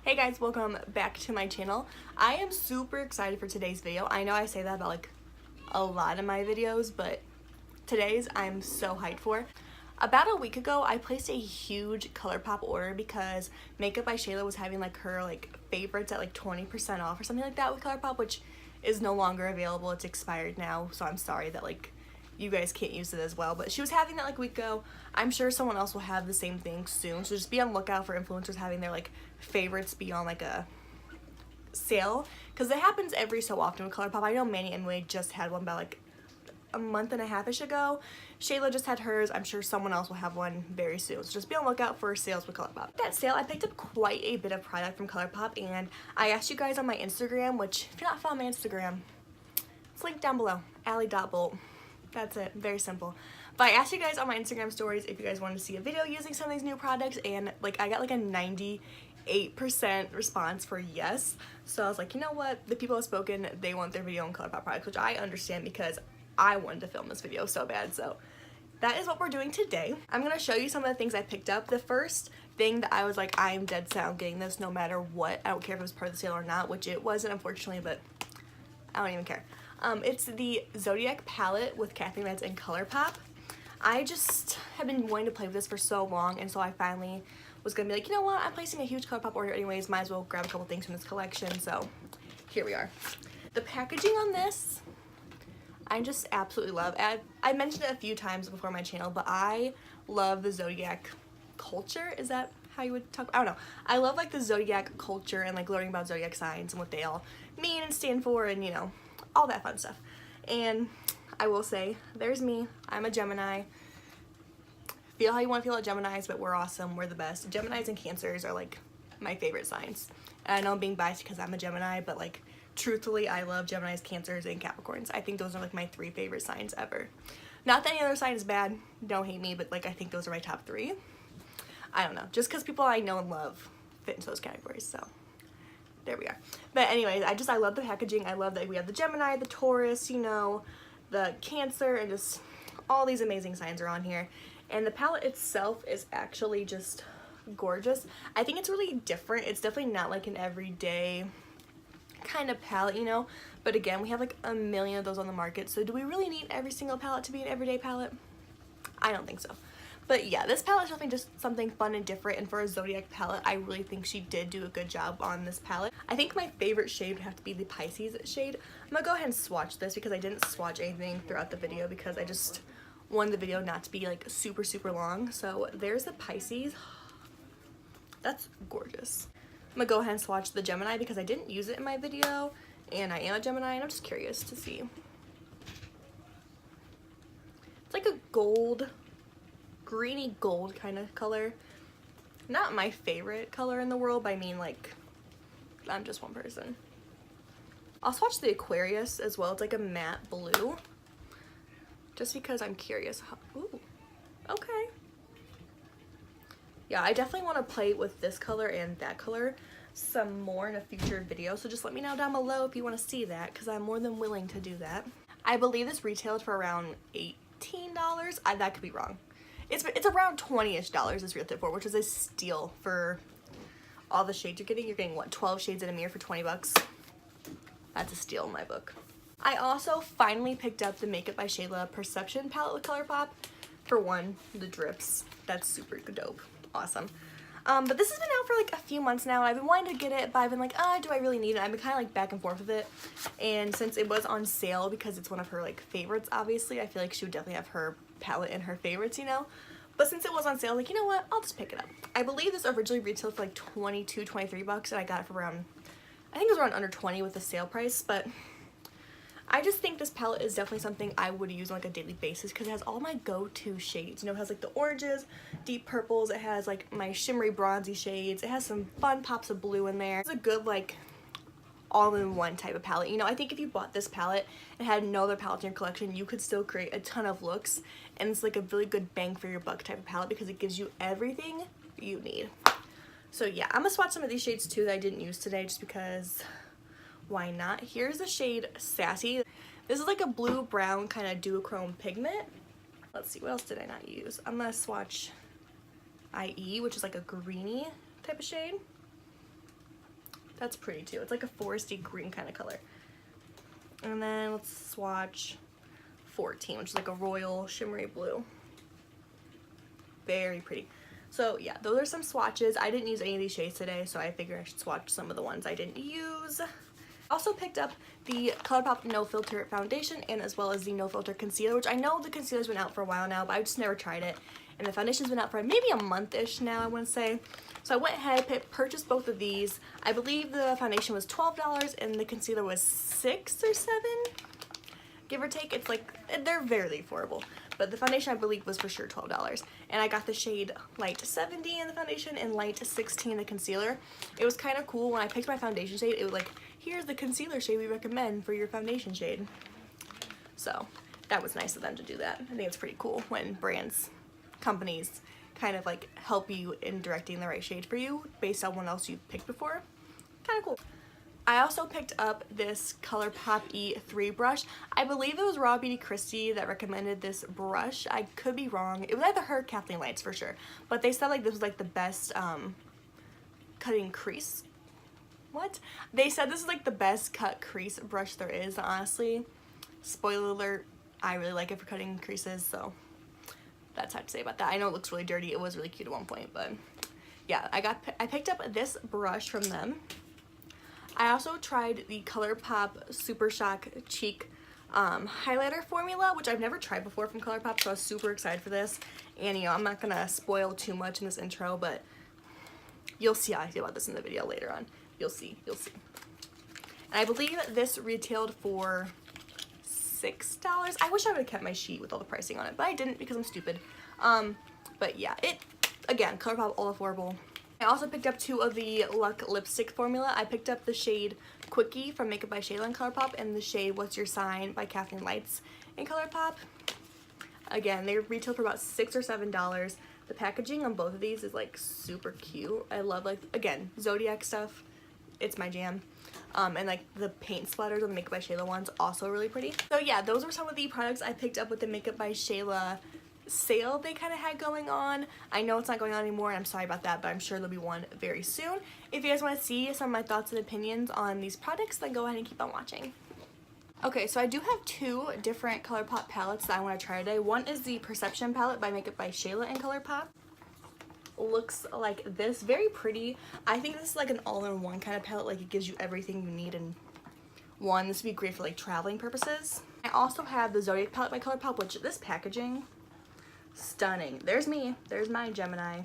Hey guys, welcome back to my channel. I am super excited for today's video. I know I say that about like a lot of my videos, but today's I'm so hyped for. About a week ago, I placed a huge ColourPop order because Makeup by Shayla was having like her favorites at like 20% off or something like that with ColourPop, which is no longer available. It's expired now, so I'm sorry that you guys can't use it as well, but she was having that like a week ago. I'm sure someone else will have the same thing soon, so just be on the lookout for influencers having their favorites be on a sale, because it happens every so often with ColourPop. I know Manny anyway just had one about a month and a half-ish ago. Shayla just had hers. I'm sure someone else will have one very soon, so just be on the lookout for sales with ColourPop. That sale, I picked up quite a bit of product from ColourPop, and I asked you guys on my Instagram, which if you're not following my Instagram, it's linked down below, ally.boldt. That's it, very simple. But I asked you guys on my Instagram stories if you guys wanted to see a video using some of these new products, and I got a 98% response for yes. So I was like, you know what, the people have spoken, they want their video on ColourPop products, which I understand because I wanted to film this video so bad. So that is what we're doing today. I'm gonna show you some of the things I picked up. The first thing that I was like, I am dead set on getting this no matter what. I don't care if it was part of the sale or not, which it wasn't, unfortunately, but I don't even care. It's the Zodiac palette with Cafe Meds and ColourPop. I just have been wanting to play with this for so long, and so I finally was gonna be like, you know what, I'm placing a huge ColourPop order anyways, might as well grab a couple things from this collection, so here we are. The packaging on this, I just absolutely love. I mentioned it a few times before my channel, but I love the Zodiac culture. Is that how you would talk? I don't know. I love the Zodiac culture and learning about Zodiac signs and what they all mean and stand for, and all that fun stuff. And I will say, there's me. I'm a Gemini. Feel how you want to feel about Geminis, but we're awesome. We're the best. Geminis and Cancers are my favorite signs. And I know I'm being biased because I'm a Gemini, but truthfully, I love Geminis, Cancers, and Capricorns. I think those are my 3 favorite signs ever. Not that any other sign is bad. Don't hate me, but I think those are my top 3. I don't know. Just because people I know and love fit into those categories, so there we are. But anyways, I love the packaging. I love that we have the Gemini, the Taurus, the Cancer, and just all these amazing signs are on here. And the palette itself is actually just gorgeous. I think it's really different. It's definitely not an everyday kind of palette, but again, we have a million of those on the market, so do we really need every single palette to be an everyday palette? I don't think so. But yeah, this palette is definitely just something fun and different, and for a Zodiac palette, I really think she did do a good job on this palette. I think my favorite shade would have to be the Pisces shade. I'm gonna go ahead and swatch this because I didn't swatch anything throughout the video because I just wanted the video not to be super long. So there's the Pisces. That's gorgeous. I'm gonna go ahead and swatch the Gemini because I didn't use it in my video, and I am a Gemini, and I'm just curious to see. It's like a gold, greeny gold kind of color. Not my favorite color in the world, but I mean I'm just one person. I'll swatch the Aquarius as well. It's a matte blue, just because I'm curious how, ooh, okay. Yeah, I definitely want to play with this color and that color some more in a future video, so just let me know down below if you want to see that, because I'm more than willing to do that. I believe this retailed for around $18. That could be wrong. It's around $20-ish this retailed for, which is a steal for all the shades you're getting. You're getting what, 12 shades in a mirror for 20 bucks? That's a steal in my book. I also finally picked up the Makeup by Shayla Perception palette with ColourPop. For one, the drips. That's super dope. Awesome. But this has been out for a few months now, and I've been wanting to get it, but I've been do I really need it? I've been kind of back and forth with it, and since it was on sale because it's one of her favorites, obviously, I feel she would definitely have her palette in her favorites, but since it was on sale, you know what, I'll just pick it up. I believe this originally retailed for 22, 23 bucks, and I got it for around, I think it was around under 20 with the sale price, but I just think this palette is definitely something I would use on a daily basis because it has all my go-to shades. It has the oranges, deep purples, it has my shimmery bronzy shades, it has some fun pops of blue in there. It's a good all-in-one type of palette. I think if you bought this palette and had no other palettes in your collection, you could still create a ton of looks, and it's a really good bang for your buck type of palette because it gives you everything you need. So yeah, I'm gonna swatch some of these shades too that I didn't use today just because why not? Here's the shade Sassy. This is a blue-brown kind of duochrome pigment. Let's see, what else did I not use? I'm gonna swatch IE, which is a greeny type of shade. That's pretty too. It's like a foresty green kind of color. And then let's swatch 14, which is like a royal shimmery blue. Very pretty. So yeah, those are some swatches. I didn't use any of these shades today, so I figured I should swatch some of the ones I didn't use. Also picked up the ColourPop No Filter foundation and as well as the No Filter concealer, which I know the concealer's been out for a while now, but I've just never tried it. And the foundation's been out for maybe a month-ish now, I want to say. So I went ahead, purchased both of these. I believe the foundation was $12 and the concealer was $6 or $7, give or take. It's like, they're very affordable. But the foundation, I believe, was for sure $12. And I got the shade Light 70 in the foundation and Light 16 in the concealer. It was kind of cool. When I picked my foundation shade, it was like, here's the concealer shade we recommend for your foundation shade. So that was nice of them to do that. I think it's pretty cool when brands, companies kind of like help you in directing the right shade for you based on what else you've picked before. Kind of cool. I also picked up this ColourPop E3 brush. I believe it was Raw Beauty Christie that recommended this brush. I could be wrong. It was either her or Kathleen Lights for sure. But they said like this was like the best cutting crease. What? They said this is like the best cut crease brush there is, honestly. Spoiler alert, I really like it for cutting creases, so that's how to say about that. I know it looks really dirty. It was really cute at one point, but yeah, I picked up this brush from them. I also tried the ColourPop Super Shock Cheek highlighter formula, which I've never tried before from ColourPop, so I was super excited for this. And, you know, I'm not going to spoil too much in this intro, but you'll see how I feel about this in the video later on. You'll see. You'll see. And I believe this retailed for $6. I wish I would have kept my sheet with all the pricing on it, but I didn't because I'm stupid. But yeah, again, ColourPop, all affordable. I also picked up 2 of the Luck lipstick formula. I picked up the shade Quickie from Makeup by Shayla in ColourPop and the shade What's Your Sign by Kathleen Lights in ColourPop. Again, they retail for about $6 or $7. The packaging on both of these is like super cute. I love, like, again, Zodiac stuff. It's my jam. And like the paint splatters on the Makeup by Shayla ones, also really pretty. So yeah, those were some of the products I picked up with the Makeup by Shayla sale they kind of had going on. I know it's not going on anymore, and I'm sorry about that, but I'm sure there'll be one very soon. If you guys want to see some of my thoughts and opinions on these products, then go ahead and keep on watching. Okay, so I do have 2 different ColourPop palettes that I want to try today. One is the Perception palette by Makeup by Shayla in ColourPop. Looks like this, very pretty. I think this is like an all-in-one kind of palette, like it gives you everything you need in one. This would be great for like traveling purposes. I also have the Zodiac palette by ColourPop, which this packaging, stunning. There's me. There's my Gemini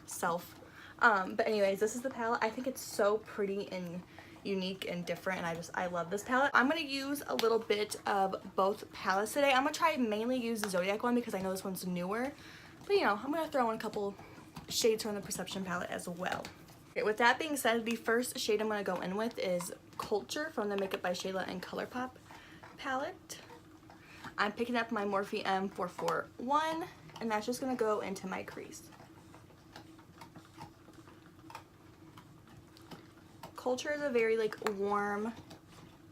self. But anyways, this is the palette. I think it's so pretty and unique and different, and I love this palette. I'm going to use a little bit of both palettes today. I'm going to try mainly use the Zodiac one because I know this one's newer. But you know, I'm going to throw in a couple shades from the Perception palette as well. Okay, with that being said, the first shade I'm going to go in with is Culture from the Makeup by Shayla and ColourPop palette. I'm picking up my Morphe M441, and that's just going to go into my crease. Culture is a very like warm,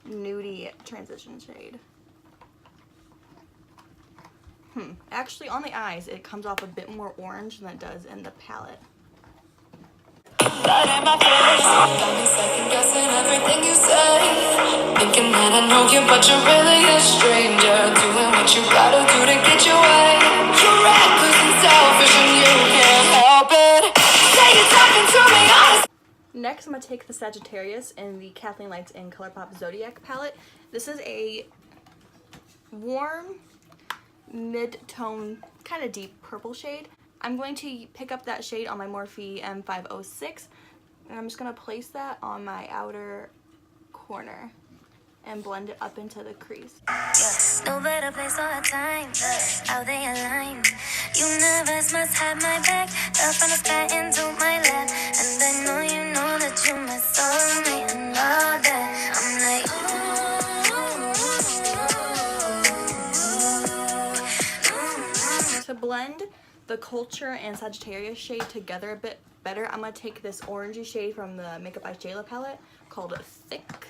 nudie transition shade. Actually, on the eyes, it comes off a bit more orange than it does in the palette. Got me second guessing everything you say, thinking that I know you, but you're really a stranger, doing what you gotta do to get your way. You're reckless and selfish and you can't help it. Say you're talking to me honest. Next, I'm going to take the Sagittarius in the Kathleen Lights in ColourPop Zodiac palette. This is a warm, mid-tone, kind of deep purple shade. I'm going to pick up that shade on my Morphe M506, and I'm just going to place that on my outer corner and blend it up into the crease. No better place or time, how they align. Universe must have my back, fell from the sky into my lap. And I know you know that you're my soulmate and all that. I'm like, to blend the Culture and Sagittarius shade together a bit better, I'm going to take this orangey shade from the Makeup by Shayla palette called Thick.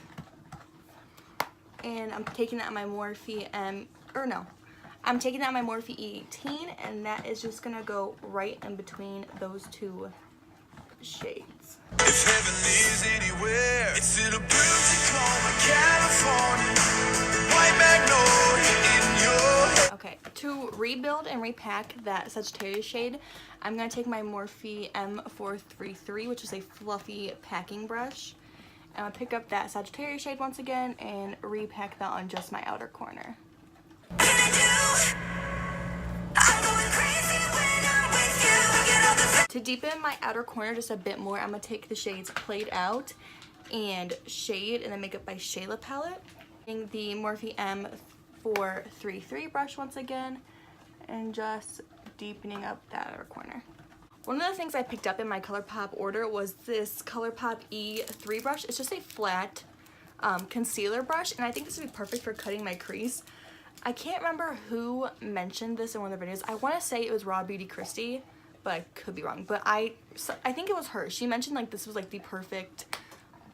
And I'm taking that on my Morphe I'm taking that on my Morphe E18, and that is just going to go right in between those 2 shades. If heaven is anywhere rebuild and repack that Sagittarius shade, I'm going to take my Morphe M433, which is a fluffy packing brush. And I'll pick up that Sagittarius shade once again and repack that on just my outer corner. To deepen my outer corner just a bit more, I'm going to take the shades Played Out and Shade in the Makeup by Shayla palette. Using the Morphe M433 brush once again and just deepening up that outer corner. One of the things I picked up in my ColourPop order was this ColourPop E3 brush. It's just a flat concealer brush, and I think this would be perfect for cutting my crease. I can't remember who mentioned this in one of their videos. I want to say it was Raw Beauty Christy, but I could be wrong. But I think it was her. She mentioned like this was like the perfect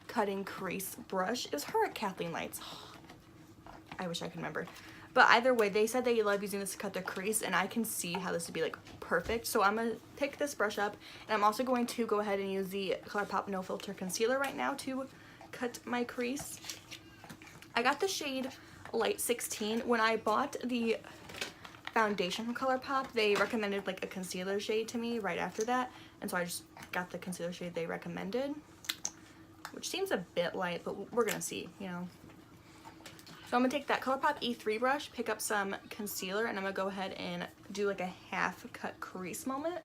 cutting crease brush. It was her at Kathleen Lights. I wish I could remember. But either way, they said they love using this to cut their crease, and I can see how this would be like perfect. So I'm going to pick this brush up, and I'm also going to go ahead and use the ColourPop No Filter Concealer right now to cut my crease. I got the shade Light 16. When I bought the foundation from ColourPop, they recommended like a concealer shade to me right after that, and so I just got the concealer shade they recommended, which seems a bit light, but we're going to see, you know. So I'm going to take that ColourPop E3 brush, pick up some concealer, and I'm going to go ahead and do like a half cut crease moment.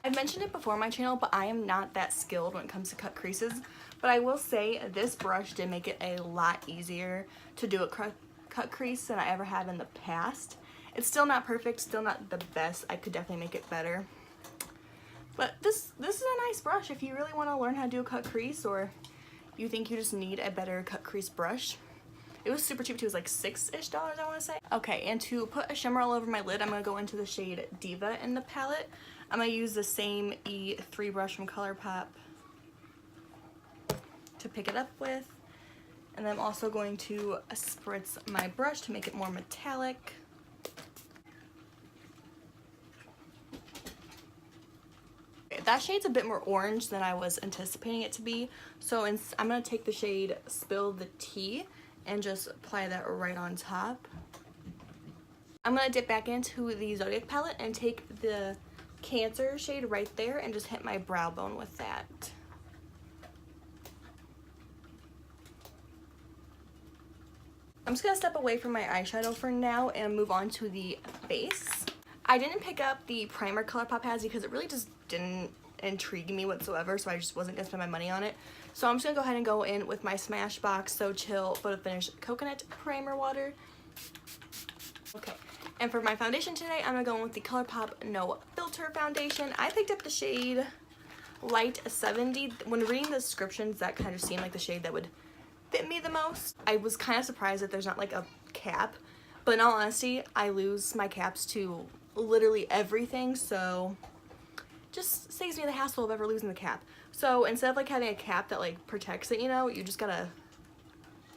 I've mentioned it before on my channel, but I am not that skilled when it comes to cut creases. But I will say this brush did make it a lot easier to do a cut crease than I ever have in the past. It's still not perfect, still not the best. I could definitely make it better. But this is a nice brush if you really want to learn how to do a cut crease, or you think you just need a better cut crease brush. It was super cheap too. It was like $6-ish, I want to say. Okay, and to put a shimmer all over my lid, I'm going to go into the shade Diva in the palette. I'm going to use the same E3 brush from ColourPop to pick it up with. And then I'm also going to spritz my brush to make it more metallic. That shade's a bit more orange than I was anticipating it to be, so I'm going to take the shade Spill the Tea and just apply that right on top. I'm going to dip back into the Zodiac palette and take the Cancer shade right there and just hit my brow bone with that. I'm just going to step away from my eyeshadow for now and move on to the face. I didn't pick up the primer ColourPop has because it really just didn't intrigue me whatsoever, so I just wasn't going to spend my money on it. So I'm just going to go ahead and go in with my Smashbox So Chill Photo Finish Coconut Primer Water. Okay, and for my foundation today, I'm going to go in with the ColourPop No Filter Foundation. I picked up the shade Light 70. When reading the descriptions, that kind of seemed like the shade that would fit me the most. I was kind of surprised that there's not like a cap, but in all honesty, I lose my caps to literally everything, so just saves me the hassle of ever losing the cap. So instead of like having a cap that like protects it, you know, you just gotta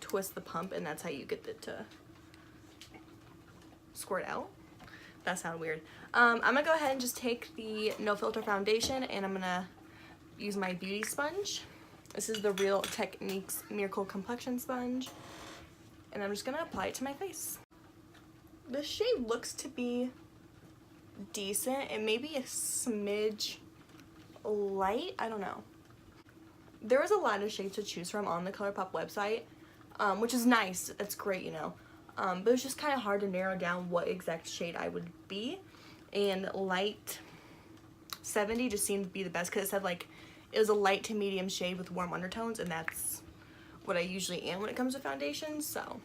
twist the pump and that's how you get it to squirt out. That sounded weird. I'm gonna go ahead and just take the No Filter foundation and I'm gonna use my beauty sponge. This is the Real Techniques Miracle Complexion Sponge, and I'm just gonna apply it to my face. This shade looks to be decent. It may be a smidge light, I don't know. There was a lot of shades to choose from on the ColourPop website, which is nice. That's great, you know. But it was just kind of hard to narrow down what exact shade I would be, and Light 70 just seemed to be the best because it said like it was a light to medium shade with warm undertones, and that's what I usually am when it comes to foundations. So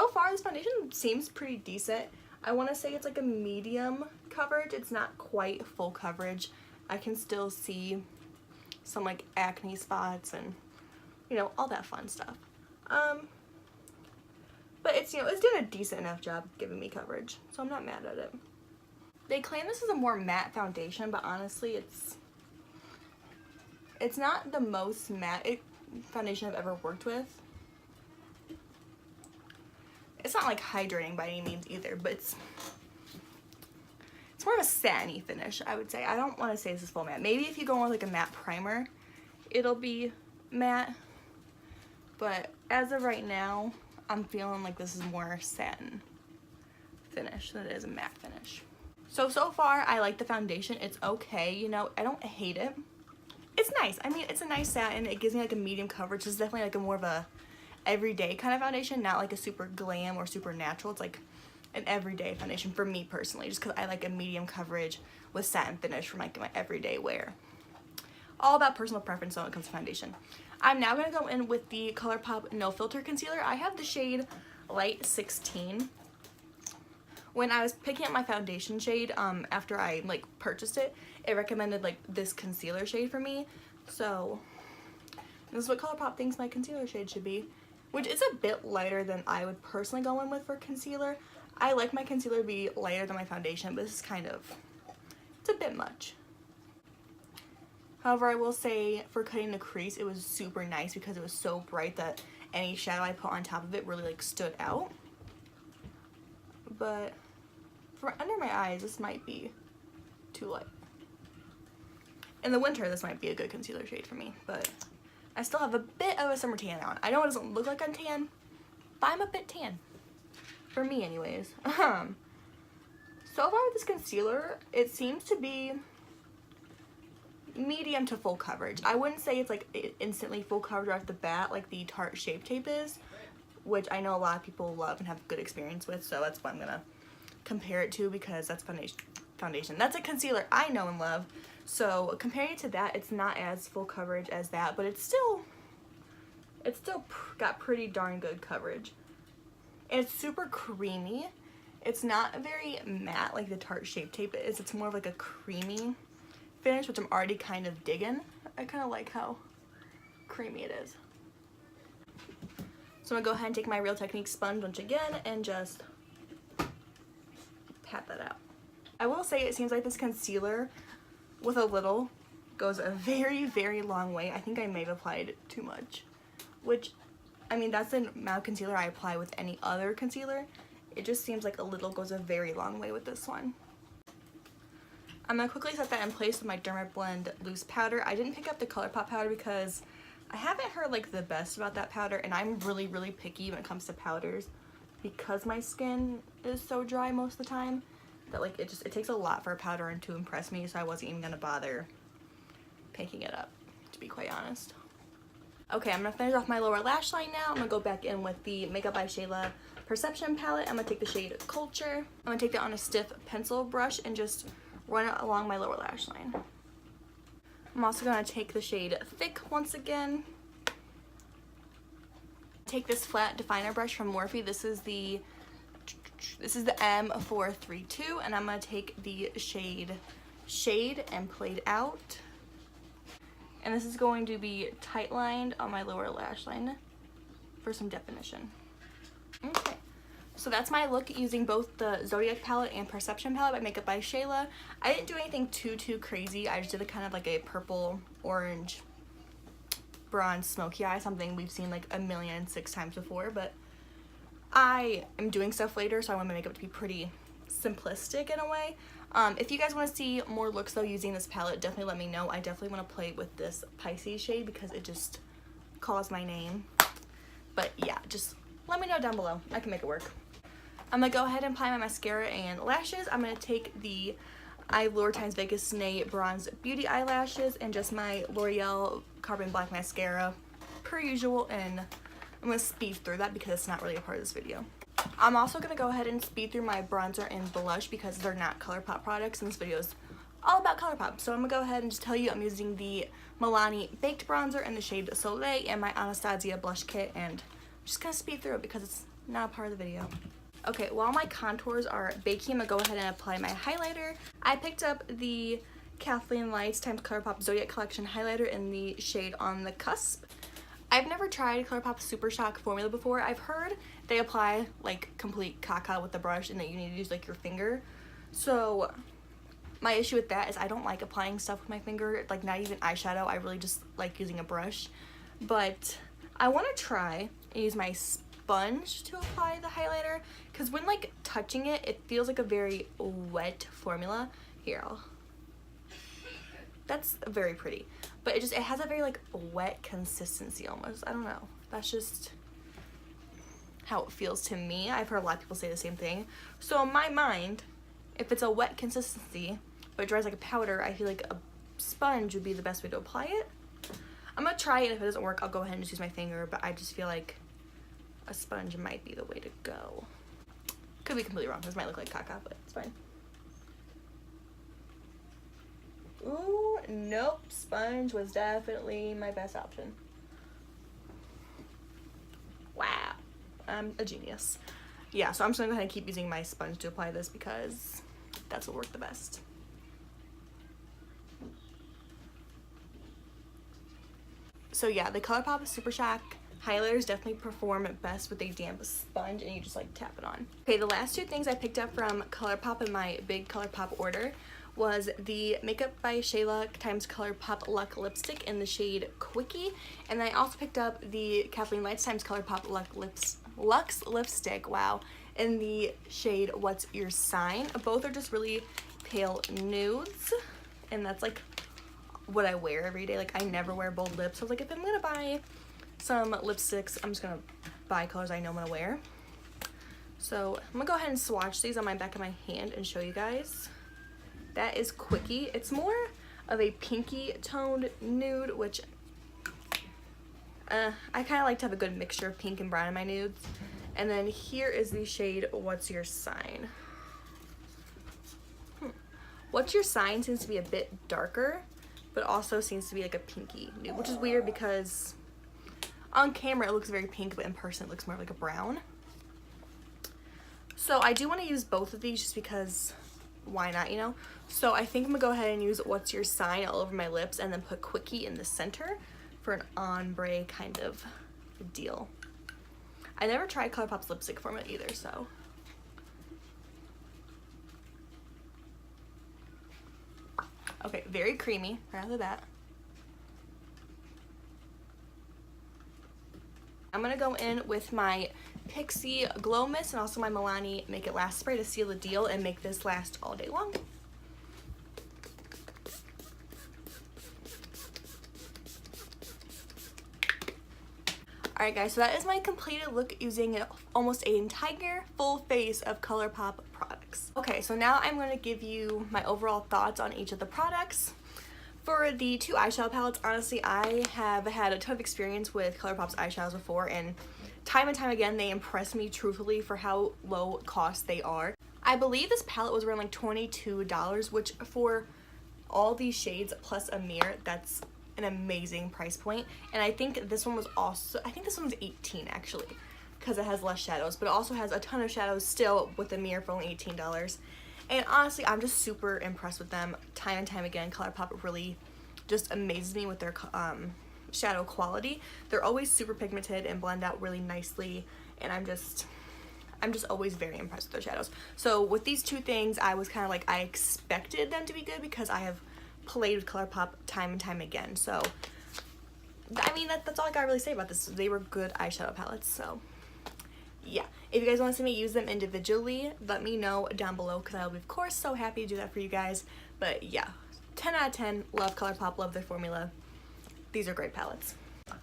far this foundation seems pretty decent. I want to say it's like a medium coverage. It's not quite full coverage. I can still see some like acne spots and, you know, all that fun stuff. But it's, you know, it's doing a decent enough job giving me coverage, so I'm not mad at it. They claim this is a more matte foundation, but honestly it's not the most matte foundation I've ever worked with. It's not like hydrating by any means either, but it's more of a satiny finish, I would say. I don't want to say this is full matte. Maybe if you go on like a matte primer, it'll be matte, but as of right now, I'm feeling like this is more satin finish than it is a matte finish. So far, I like the foundation. It's okay, you know, I don't hate it. It's nice. I mean, it's a nice satin. It gives me like a medium coverage. It's definitely like a more of a everyday kind of foundation, not like a super glam or super natural. It's like an everyday foundation for me personally, just because I like a medium coverage with satin finish for like my everyday wear. All about personal preference when it comes to foundation. I'm now going to go in with the ColourPop No Filter Concealer. I have the shade Light 16. When I was picking up my foundation shade, after I like purchased it, it recommended like this concealer shade for me. So this is what ColourPop thinks my concealer shade should be, which is a bit lighter than I would personally go in with for concealer. I like my concealer to be lighter than my foundation, but this is kind of, it's a bit much. However, I will say for cutting the crease, it was super nice because it was so bright that any shadow I put on top of it really like stood out. But for under my eyes, this might be too light. In the winter, this might be a good concealer shade for me, but I still have a bit of a summer tan on. I know it doesn't look like I'm tan, but I'm a bit tan. For me anyways. So far with this concealer, it seems to be medium to full coverage. I wouldn't say it's like instantly full coverage off the bat like the Tarte Shape Tape is, which I know a lot of people love and have good experience with, so that's what I'm gonna compare it to, because that's foundation. That's a concealer I know and love. So comparing it to that, it's not as full coverage as that, but it's still got pretty darn good coverage. And it's super creamy. It's not very matte like the Tarte Shape Tape is. It's more of like a creamy finish, which I'm already kind of digging. I kind of like how creamy it is. So I'm gonna go ahead and take my Real Techniques sponge once again and just pat that out. I will say it seems like this concealer with a little goes a very, very long way. I think I may have applied too much, which, I mean, that's the amount of concealer I apply with any other concealer. It just seems like a little goes a very long way with this one. I'm going to quickly set that in place with my Dermablend loose powder. I didn't pick up the ColourPop powder because I haven't heard like the best about that powder, and I'm really, really picky when it comes to powders because my skin is so dry most of the time that like it takes a lot for a powder to impress me, so I wasn't even going to bother picking it up, to be quite honest. Okay, I'm going to finish off my lower lash line now. I'm going to go back in with the Makeup by Shayla Perception palette. I'm going to take the shade Culture. I'm going to take that on a stiff pencil brush and just run it along my lower lash line. I'm also going to take the shade Thick once again. Take this flat definer brush from Morphe. This is the M432, and I'm going to take the shade Shade and Played Out. And this is going to be tight lined on my lower lash line for some definition. Okay, so that's my look using both the Zodiac palette and Perception palette by Makeup by Shayla. I didn't do anything too crazy. I just did a kind of like a purple, orange, bronze, smoky eye, something we've seen like 1,000,006 times before, but I am doing stuff later, so I want my makeup to be pretty simplistic in a way. If you guys want to see more looks though using this palette, definitely let me know. I definitely want to play with this Pisces shade because it just calls my name. But yeah, just let me know down below. I can make it work. I'm going to go ahead and apply my mascara and lashes. I'm going to take the Allure x Vegas Snay Bronze Beauty Eyelashes and just my L'Oreal Carbon Black Mascara per usual, and I'm going to speed through that because it's not really a part of this video. I'm also going to go ahead and speed through my bronzer and blush because they're not ColourPop products, and this video is all about ColourPop. So I'm going to go ahead and just tell you I'm using the Milani Baked Bronzer in the shade Soleil and my Anastasia blush kit, and I'm just going to speed through it because it's not a part of the video. Okay, while my contours are baking, I'm going to go ahead and apply my highlighter. I picked up the Kathleen Lights x ColourPop Zodiac Collection highlighter in the shade On the Cusp. I've never tried ColourPop Super Shock formula before. I've heard they apply like complete caca with the brush and that you need to use like your finger. So my issue with that is I don't like applying stuff with my finger, like not even eyeshadow. I really just like using a brush. But I want to try and use my sponge to apply the highlighter because when like touching it, it feels like a very wet formula. Here, that's very pretty, but it has a very like wet consistency almost. I don't know, that's just how it feels to me. I've heard a lot of people say the same thing. So in my mind, if it's a wet consistency but it dries like a powder, I feel like a sponge would be the best way to apply it. I'm gonna try it. If it doesn't work, I'll go ahead and just use my finger, but I just feel like a sponge might be the way to go. Could be completely wrong. This might look like caca, but it's fine. Ooh, nope. Sponge was definitely my best option. Wow. I'm a genius. Yeah, so I'm just gonna go ahead and keep using my sponge to apply this because that's what worked the best. So yeah, the ColourPop Super Shock highlighters definitely perform best with a damp sponge, and you just like tap it on. Okay, the last two things I picked up from ColourPop in my big ColourPop order was the Makeup by Shayla times ColourPop Luck lipstick in the shade Quickie, and then I also picked up the Kathleen Lights times ColourPop Luxe lipstick, wow, in the shade What's Your Sign. Both are just really pale nudes, and that's like what I wear every day. Like, I never wear bold lips, so like if I'm gonna buy some lipsticks, I'm just gonna buy colors I know I'm gonna wear. So I'm gonna go ahead and swatch these on my back of my hand and show you guys. That is Quickie. It's more of a pinky toned nude, which I kind of like to have a good mixture of pink and brown in my nudes. And then here is the shade What's Your Sign. What's Your Sign seems to be a bit darker, but also seems to be like a pinky nude, which is weird because on camera it looks very pink, but in person it looks more like a brown. So I do want to use both of these just because why not, you know? So I think I'm gonna go ahead and use What's Your Sign all over my lips and then put Quickie in the center for an ombre kind of deal. I never tried ColourPop's lipstick formula either, so. Okay, very creamy right after that. I'm gonna go in with my Pixie Glow Mist and also my Milani Make It Last spray to seal the deal and make this last all day long. Alright guys, so that is my completed look using almost an entire full face of ColourPop products. Okay, so now I'm going to give you my overall thoughts on each of the products. For the two eyeshadow palettes, honestly, I have had a ton of experience with ColourPop's eyeshadows before, and time again, they impress me truthfully for how low cost they are. I believe this palette was around like $22, which for all these shades plus a mirror, that's an amazing price point. And I think this one was also, I think this one's 18 actually, because it has less shadows, but it also has a ton of shadows still with the mirror for only $18. And honestly, I'm just super impressed with them time and time again. ColourPop really just amazes me with their shadow quality. They're always super pigmented and blend out really nicely, and I'm just always very impressed with their shadows. So with these two things, I was kind of like, I expected them to be good because I have played with ColourPop time and time again. So I mean, that's all I gotta really say about this. They were good eyeshadow palettes. So yeah, if you guys want to see me use them individually, let me know down below because I'll be of course so happy to do that for you guys. But yeah, 10 out of 10, love ColourPop, love their formula. These are great palettes.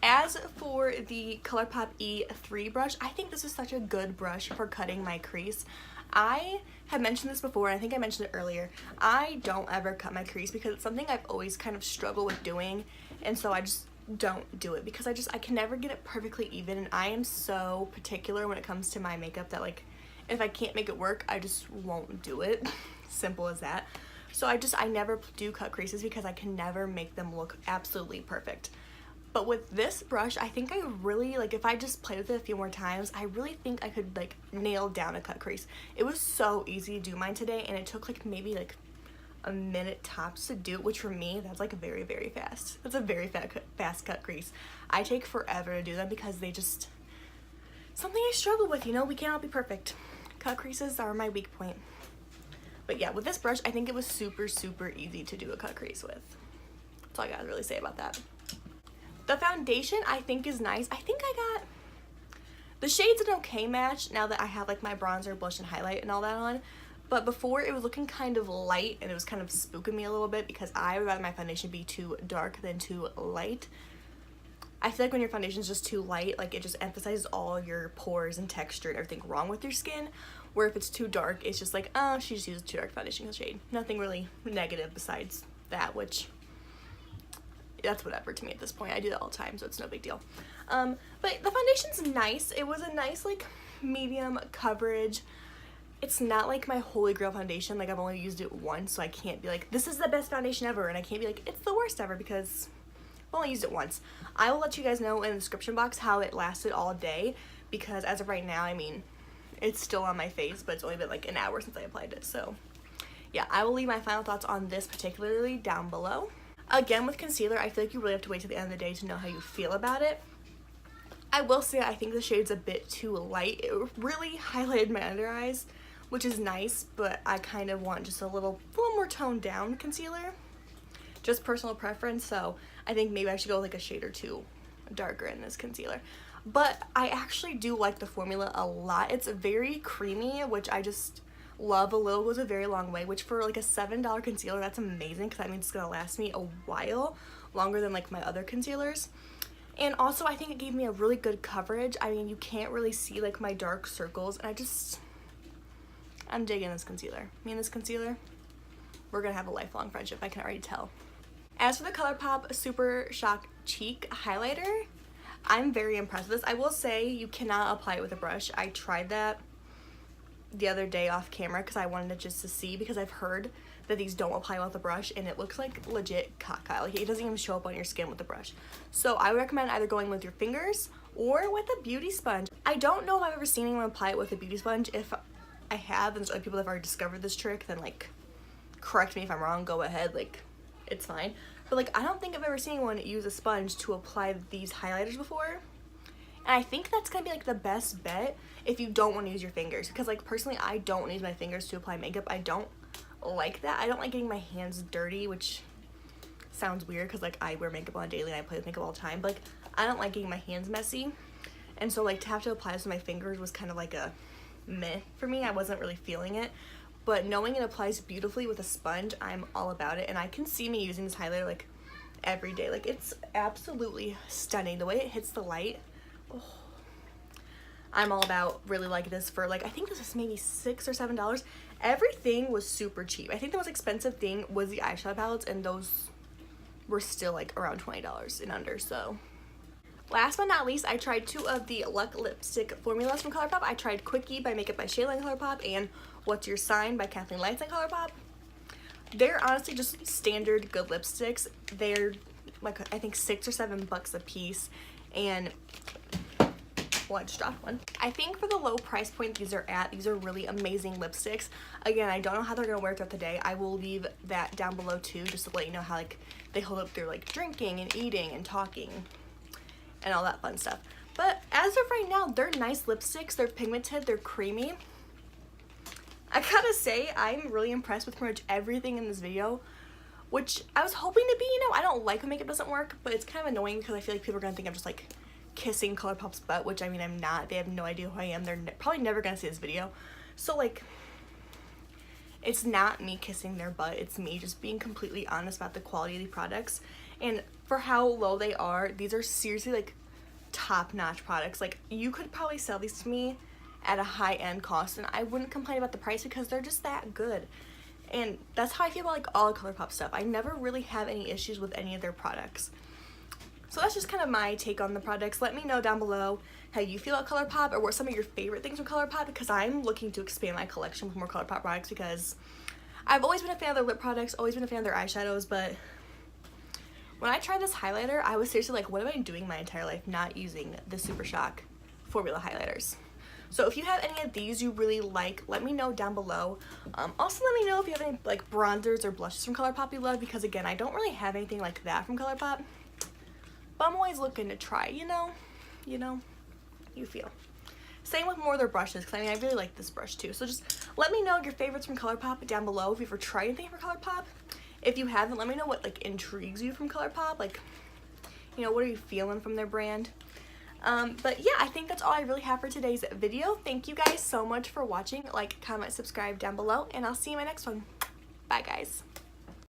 As for the ColourPop E3 brush, I think this is such a good brush for cutting my crease. I have mentioned this before, and I think I mentioned it earlier. I don't ever cut my crease because it's something I've always kind of struggled with doing, and so I just don't do it because I can never get it perfectly even, and I am so particular when it comes to my makeup that like if I can't make it work, I just won't do it. Simple as that. So I never do cut creases because I can never make them look absolutely perfect. But with this brush, I think I really, like, if I just played with it a few more times, I really think I could, like, nail down a cut crease. It was so easy to do mine today, and it took, like, maybe, like, a minute tops to do it, which for me, that's, like, very, very fast. That's a very fast cut crease. I take forever to do them because they just, something I struggle with, you know? We can't all be perfect. Cut creases are my weak point. But yeah, with this brush, I think it was super, super easy to do a cut crease with. That's all I gotta really say about that. The foundation I think is nice. I think I got, the shade's an okay match now that I have like my bronzer, blush, and highlight and all that on. But before it was looking kind of light and it was kind of spooking me a little bit because I would rather my foundation be too dark than too light. I feel like when your foundation is just too light, like it just emphasizes all your pores and texture and everything wrong with your skin. Where if it's too dark, it's just like, oh, she just uses too dark foundation shade. Nothing really negative besides that, which that's whatever to me at this point. I do that all the time, so it's no big deal. But the foundation's nice. It was a nice like medium coverage. It's not like my holy grail foundation. Like I've only used it once, so I can't be like, this is the best foundation ever, and I can't be like, it's the worst ever, because I've only used it once. I will let you guys know in the description box how it lasted all day, because as of right now, I mean, it's still on my face, but it's only been like an hour since I applied it. So yeah, I will leave my final thoughts on this particularly down below. Again, with concealer, I feel like you really have to wait till the end of the day to know how you feel about it. I will say I think the shade's a bit too light. It really highlighted my under eyes, which is nice, but I kind of want just a little more toned down concealer. Just personal preference, so I think maybe I should go like a shade or two darker in this concealer. But I actually do like the formula a lot. It's very creamy, which I just love. A little goes a very long way, which for like a $7 concealer, that's amazing, because that means it's gonna last me a while, longer than like my other concealers. And also I think it gave me a really good coverage. I mean, you can't really see like my dark circles, and I'm digging this concealer. Me and this concealer, we're gonna have a lifelong friendship, I can already tell. As for the ColourPop Super Shock Cheek Highlighter, I'm very impressed with this. I will say you cannot apply it with a brush. I tried that the other day off camera because I wanted just to see, because I've heard that these don't apply with a brush and it looks like legit caca. Like it doesn't even show up on your skin with a brush. So I would recommend either going with your fingers or with a beauty sponge. I don't know if I've ever seen anyone apply it with a beauty sponge. If I have, and there's other people that have already discovered this trick, then like correct me if I'm wrong, go ahead, like it's fine. But like I don't think I've ever seen anyone use a sponge to apply these highlighters before. And I think that's gonna be like the best bet if you don't want to use your fingers, because like personally I don't want to use my fingers to apply makeup. I don't like that. I don't like getting my hands dirty, which sounds weird because like I wear makeup on daily and I play with makeup all the time, but like I don't like getting my hands messy. And so like to have to apply this with my fingers was kind of like a meh for me. I wasn't really feeling it. But knowing it applies beautifully with a sponge, I'm all about it. And I can see me using this highlighter like every day. Like it's absolutely stunning. The way it hits the light, oh, I'm all about really like this for like, I think this was maybe $6 or $7. Everything was super cheap. I think the most expensive thing was the eyeshadow palettes, and those were still like around $20 and under. So last but not least, I tried 2 of the Luck lipstick formulas from ColourPop. I tried Quickie by Makeup by Shayla and ColourPop, and What's Your Sign by Kathleen Lights and ColourPop. They're honestly just standard good lipsticks. They're like I think $6 or $7 a piece, and well, I just dropped one. I think for the low price point these are at, these are really amazing lipsticks. Again, I don't know how they're gonna wear throughout the day. I will leave that down below too, just to let you know how like they hold up through like drinking and eating and talking and all that fun stuff. But as of right now, they're nice lipsticks. They're pigmented, they're creamy. I gotta say, I'm really impressed with pretty much everything in this video, which I was hoping to be. You know, I don't like when makeup doesn't work, but it's kind of annoying because I feel like people are gonna think I'm just like kissing ColourPop's butt, which I mean I'm not. They have no idea who I am. They're probably never gonna see this video. So like, it's not me kissing their butt, it's me just being completely honest about the quality of the products. And for how low they are, these are seriously like top-notch products. Like you could probably sell these to me at a high-end cost and I wouldn't complain about the price because they're just that good. And that's how I feel about like all the ColourPop stuff. I never really have any issues with any of their products. So that's just kind of my take on the products. Let me know down below how you feel about ColourPop, or what some of your favorite things from ColourPop, because I'm looking to expand my collection with more ColourPop products, because I've always been a fan of their lip products, always been a fan of their eyeshadows, but when I tried this highlighter, I was seriously like, what am I doing my entire life not using the Super Shock formula highlighters? So if you have any of these you really like, let me know down below. Also let me know if you have any like bronzers or blushes from ColourPop you love, because again, I don't really have anything like that from ColourPop. But I'm always looking to try, you know, you feel. Same with more of their brushes, because I mean, I really like this brush too. So just let me know your favorites from ColourPop down below if you've ever tried anything from ColourPop. If you haven't, let me know what like intrigues you from ColourPop. Like, you know, what are you feeling from their brand? But yeah, I think that's all I really have for today's video. Thank you guys so much for watching. Like, comment, subscribe down below, and I'll see you in my next one. Bye, guys.